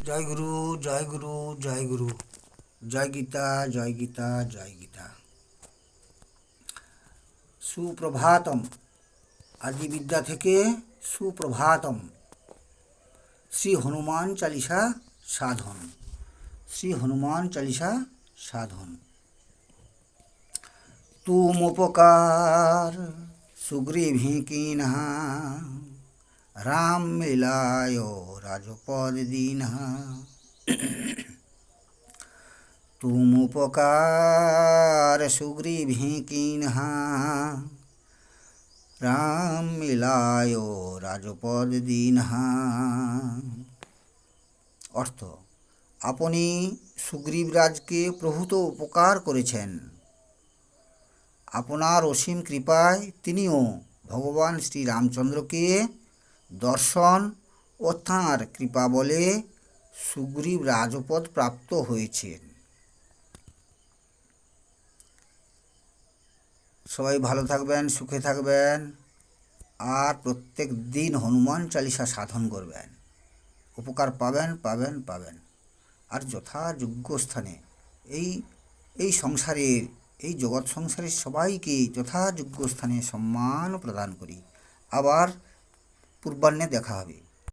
জয় গুরু, জয় গুরু, জয় গুরু, জয় গীতা, জয় গীতা, জয় গীতা। সুপ্রভাতম। আদি বিদ্যা থেকে সুপ্রভাতম। শ্রী হনুমান চালিসা সাধন। শ্রী হনুমান চালিসা সাধন। তুম উপকার সুগ্রীভি कीन्हा, राम मिलायो राजपद दीन्हा। तुम उपकार सुग्रीभि कीन्हा, রাম মিলায় রাজপদ দীনহা। অর্থ: আপনি সুগ্রীবরাজকে প্রভূত উপকার করেছেন। আপনার অসীম কৃপায় তিনিও ভগবান শ্রীরামচন্দ্রকে দর্শন ও তাঁর কৃপা বলে সুগ্রীব রাজপদ প্রাপ্ত হয়েছেন। সবাই ভালো থাকবেন, সুখে থাকবেন, আর প্রত্যেক দিন হনুমান চালিসা সাধন করবেন। উপকার পাবেন পাবেন পাবেন। আর যথাযোগ্য স্থানে এই এই সংসারের এই জগৎ সংসারের সবাইকে যথাযোগ্য স্থানে সম্মান প্রদান করি। আবার পূর্বাহ্নে দেখা হবে।